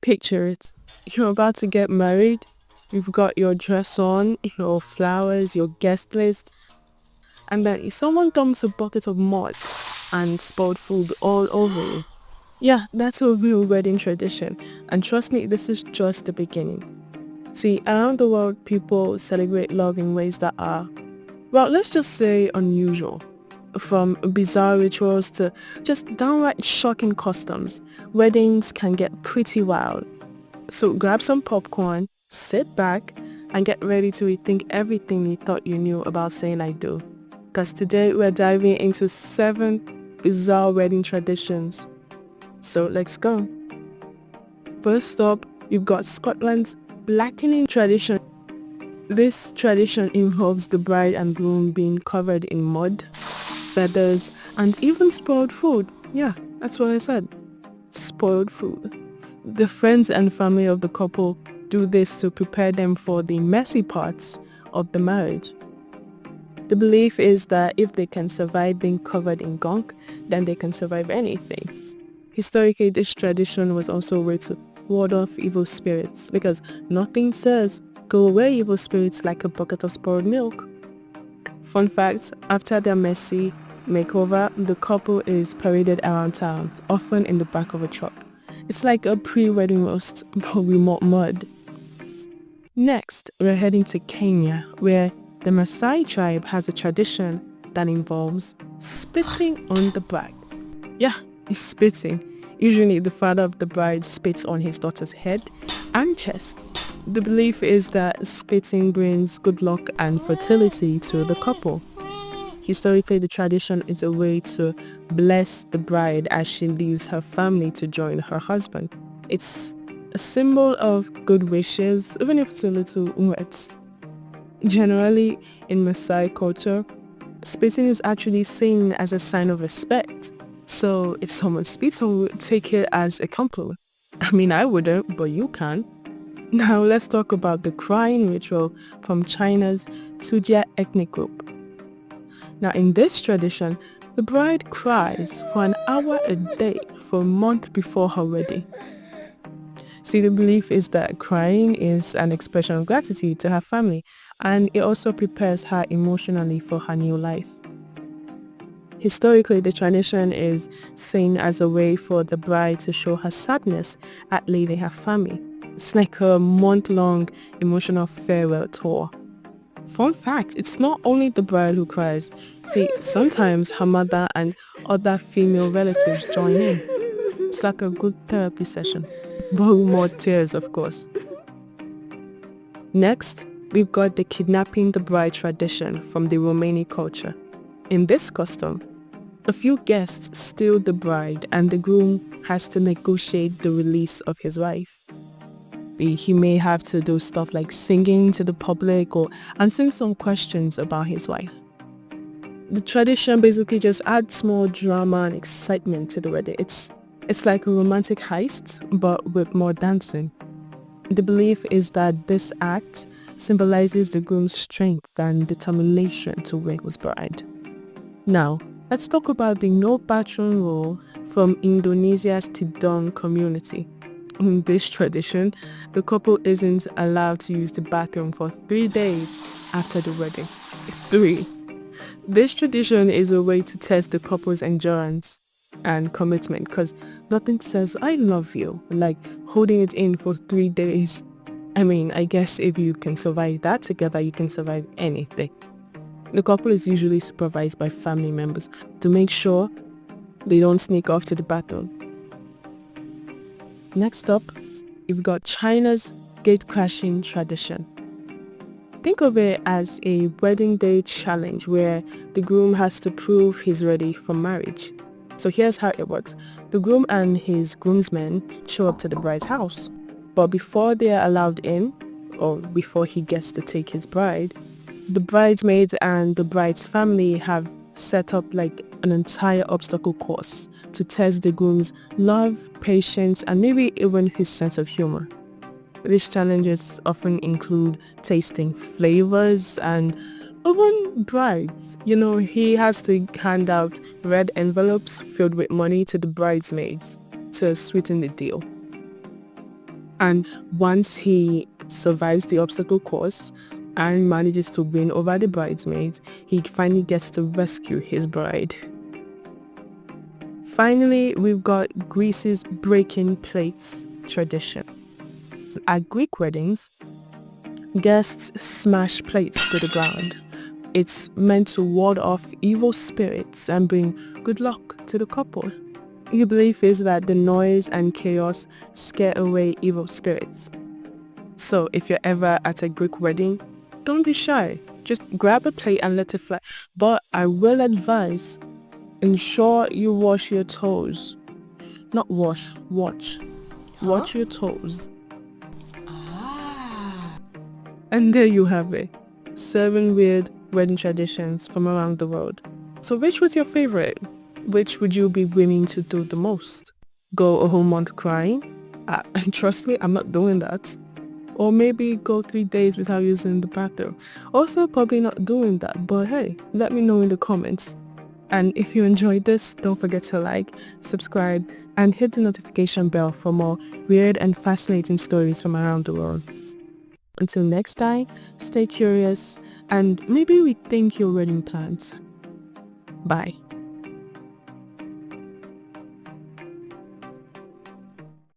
Picture it. You're about to get married. You've got your dress on, your flowers, your guest list, and then someone dumps a bucket of mud and spoiled food all over you. Yeah, that's a real wedding tradition. And trust me, this is just the beginning. See, around the world, people celebrate love in ways that are, well, let's just say unusual. From bizarre rituals to just downright shocking customs, weddings can get pretty wild. So grab some popcorn, sit back, and get ready to rethink everything you thought you knew about saying I do. Because today we're diving into 7 bizarre wedding traditions. So let's go. First up, you've got Scotland's blackening tradition. This tradition involves the bride and groom being covered in mud, feathers, and even spoiled food. Yeah, that's what I said. Spoiled food. The friends and family of the couple do this to prepare them for the messy parts of the marriage. The belief is that if they can survive being covered in gunk, then they can survive anything. Historically, this tradition was also a way to ward off evil spirits because nothing says go away evil spirits like a bucket of spoiled milk. Fun fact, after their messy makeover, the couple is paraded around town, often in the back of a truck. It's like a pre-wedding roast, but with more mud. Next, we're heading to Kenya, where the Maasai tribe has a tradition that involves spitting on the bride. Yeah, it's spitting. Usually the father of the bride spits on his daughter's head and chest. The belief is that spitting brings good luck and fertility to the couple. Historically, the tradition is a way to bless the bride as she leaves her family to join her husband. It's a symbol of good wishes, even if it's a little wet. Generally, in Maasai culture, spitting is actually seen as a sign of respect. So if someone spits on you, take it as a compliment. I mean, I wouldn't, but you can. Now let's talk about the crying ritual from China's Tujia ethnic group. Now in this tradition, the bride cries for an hour a day for a month before her wedding. See, the belief is that crying is an expression of gratitude to her family, and it also prepares her emotionally for her new life. Historically, the tradition is seen as a way for the bride to show her sadness at leaving her family. It's like a month-long emotional farewell tour. Fun fact, it's not only the bride who cries. See, sometimes her mother and other female relatives join in. It's like a good therapy session, but with more tears, of course. Next, we've got the kidnapping the bride tradition from the Romani culture. In this custom, a few guests steal the bride and the groom has to negotiate the release of his wife. He may have to do stuff like singing to the public or answering some questions about his wife. The tradition basically just adds more drama and excitement to the wedding. It's like a romantic heist, but with more dancing. The belief is that this act symbolizes the groom's strength and determination to win his bride. Now, let's talk about the no bathroom rule from Indonesia's Tidong community. In this tradition, the couple isn't allowed to use the bathroom for 3 days after the wedding. 3. This tradition is a way to test the couple's endurance and commitment because nothing says I love you like holding it in for 3 days. I mean, I guess if you can survive that together, you can survive anything. The couple is usually supervised by family members to make sure they don't sneak off to the bathroom. Next up, you've got China's gate crashing tradition. Think of it as a wedding day challenge where the groom has to prove he's ready for marriage. So here's how it works. The groom and his groomsmen show up to the bride's house. But before they are allowed in, or before he gets to take his bride, the bridesmaids and the bride's family have set up like an entire obstacle course to test the groom's love, patience, and maybe even his sense of humor. These challenges often include tasting flavors and even bribes. He has to hand out red envelopes filled with money to the bridesmaids to sweeten the deal. And once he survives the obstacle course and manages to win over the bridesmaids, he finally gets to rescue his bride. Finally, we've got Greece's breaking plates tradition. At Greek weddings, guests smash plates to the ground. It's meant to ward off evil spirits and bring good luck to the couple. The belief is that the noise and chaos scare away evil spirits. So if you're ever at a Greek wedding, don't be shy. Just grab a plate and let it fly. But I will advise, ensure you wash your toes. Not wash, watch. Watch your toes. And there you have it. 7 weird wedding traditions from around the world. So which was your favorite? Which would you be willing to do the most? Go a whole month crying? Trust me, I'm not doing that. Or maybe go 3 days without using the bathroom. Also probably not doing that, but hey, let me know in the comments. And if you enjoyed this, don't forget to like, subscribe, and hit the notification bell for more weird and fascinating stories from around the world. Until next time, stay curious and maybe rethink your wedding plans. Bye.